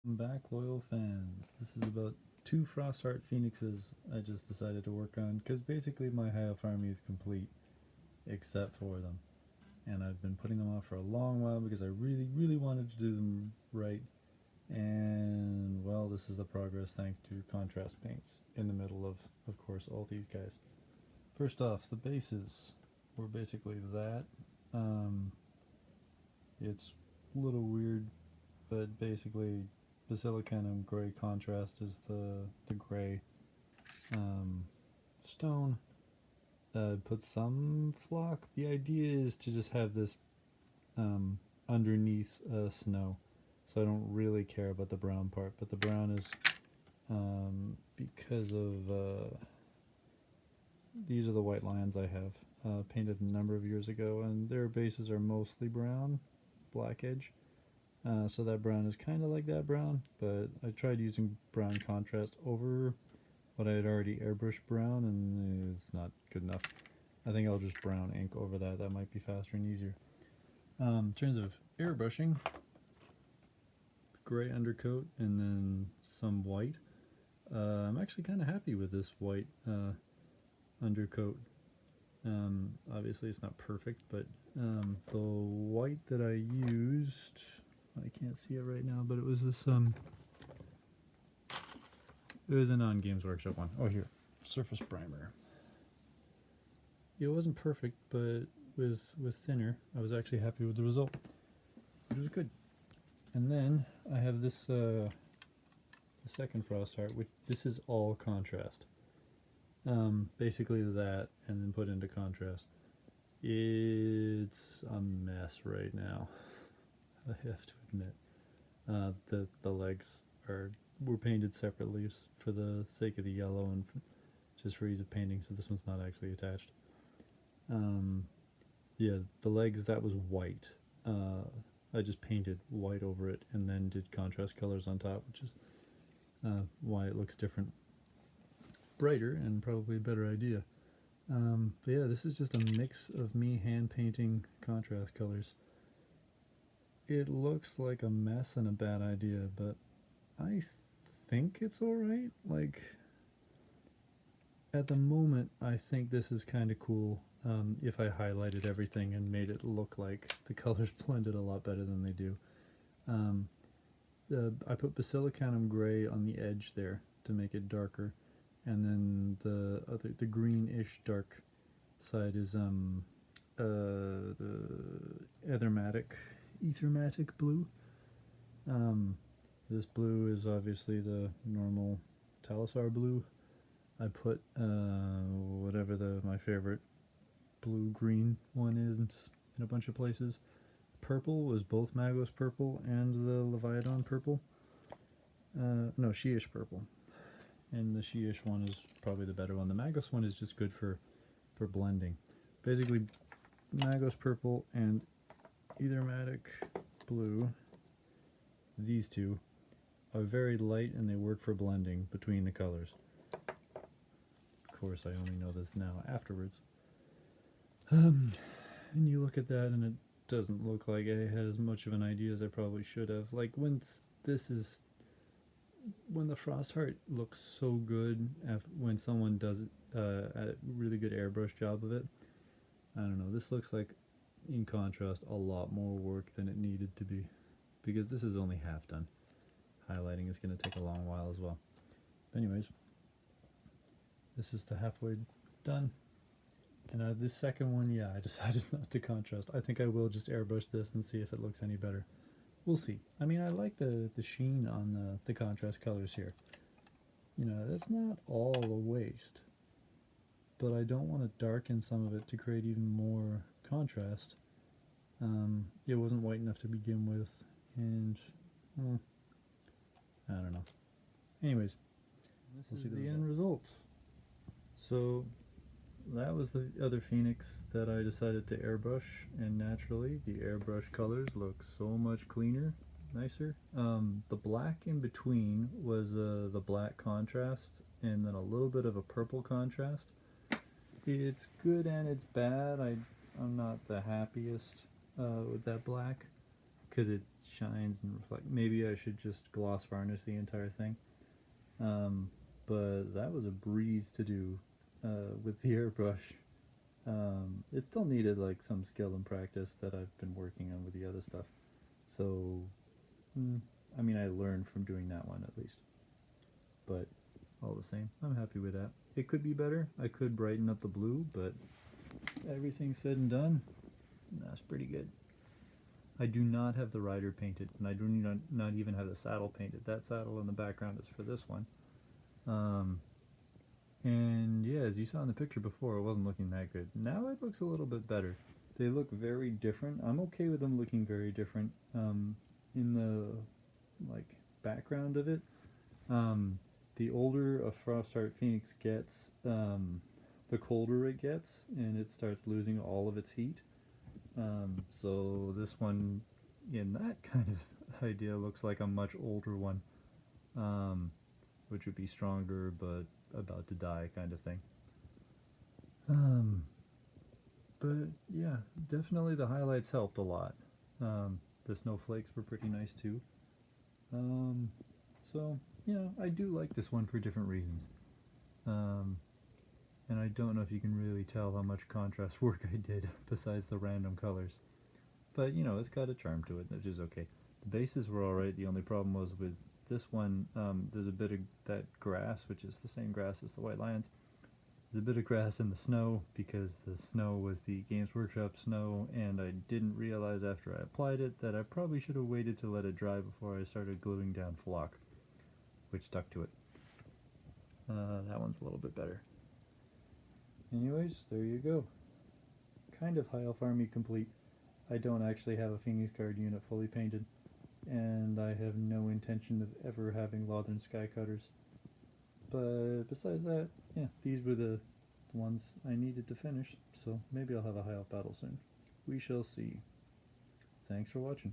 Welcome back, loyal fans. This is about two Frostheart Phoenixes I just decided to work on because basically my half army is complete except for them. And I've been putting them off for a long while because I really wanted to do them right. And well, this is the progress thanks to contrast paints in the middle of course, all these guys. First off, the bases were basically that. Um, it's a little weird, but basically Basilicanum gray contrast is the gray stone. Put some flock. The idea is to just have this underneath snow, so I don't really care about the brown part. But the brown is because of these are the white lions I have painted a number of years ago, and their bases are mostly brown, black edge. So that brown is kind of like that brown, but I tried using brown contrast over what I had already airbrushed brown, and it's not good enough. I think I'll just brown ink over that. That might be faster and easier. In terms of airbrushing, gray undercoat and then some white. I'm actually kind of happy with this white undercoat. Obviously it's not perfect, but the white that I used, I can't see it right now, but it was this it was a non-Games Workshop one. Oh, here, surface primer. It wasn't perfect, but with thinner, I was actually happy with the result, which was good. And then I have this the second Frostheart, which this is all contrast. Basically that, and then put into contrast. It's a mess right now. I have to admit. The legs were painted separately for the sake of the yellow and just for ease of painting, so this one's not actually attached. Yeah, the legs, that was white. I just painted white over it and then did contrast colors on top, which is why it looks different. Brighter and probably a better idea. But yeah, this is just a mix of me hand painting contrast colors. It looks like a mess and a bad idea, but I think it's alright. Like, at the moment, I think this is kind of cool if I highlighted everything and made it look like the colors blended a lot better than they do. I put Basilicanum gray on the edge there to make it darker, and then the greenish dark side is the ethermatic blue. This blue is obviously the normal Talisar blue. I put whatever my favorite blue-green one is in a bunch of places. Purple was both Magos purple and the Leviathan purple. No, Shiish purple. And the Shiish one is probably the better one. The Magos one is just good for blending. Basically, Magos purple and Ethermatic blue, these two, are very light and they work for blending between the colors. Of course, I only know this now afterwards. And you look at that and it doesn't look like I had as much of an idea as I probably should have. Like, when the Frostheart looks so good when someone does a really good airbrush job of it. I don't know, this looks like, in contrast, a lot more work than it needed to be, because this is only half done. Highlighting is going to take a long while as well. But anyways, this is the halfway done. And this second one, yeah, I decided not to contrast. I think I will just airbrush this and see if it looks any better. We'll see. I mean, I like the sheen on the contrast colors here. You know, that's not all a waste. But I don't want to darken some of it to create even more contrast. It wasn't white enough to begin with, and I don't know. Anyways, this is the end result. So that was the other Phoenix that I decided to airbrush, and naturally the airbrush colors look so much cleaner, nicer. The black in between was the black contrast and then a little bit of a purple contrast. It's good and it's bad. I'm not the happiest with that black, because it shines and reflect. Maybe I should just gloss varnish the entire thing. But that was a breeze to do with the airbrush. It still needed like some skill and practice that I've been working on with the other stuff. So, I mean, I learned from doing that one at least. But all the same, I'm happy with that. It could be better. I could brighten up the blue, but everything said and done, that's pretty good. I do not have the rider painted, and I do not even have the saddle painted. That saddle in the background is for this one. And yeah, as you saw in the picture before, it wasn't looking that good. Now it looks a little bit better. They look very different. I'm okay with them looking very different in the like background of it. The older a Frostheart Phoenix gets, the colder it gets, and it starts losing all of its heat. So this one, in that kind of idea, looks like a much older one, which would be stronger but about to die kind of thing. But yeah, definitely the highlights helped a lot. The snowflakes were pretty nice too. So yeah, I do like this one for different reasons. And I don't know if you can really tell how much contrast work I did besides the random colors. But you know, it's got a charm to it, which is okay. The bases were alright. The only problem was with this one, there's a bit of that grass, which is the same grass as the White Lions. There's a bit of grass in the snow because the snow was the Games Workshop snow, and I didn't realize after I applied it that I probably should have waited to let it dry before I started gluing down flock, which stuck to it. That one's a little bit better. Anyways, there you go. Kind of High Elf Army complete. I don't actually have a Phoenix Guard unit fully painted, and I have no intention of ever having Lothern Skycutters. But besides that, yeah, these were the ones I needed to finish, so maybe I'll have a High Elf battle soon. We shall see. Thanks for watching.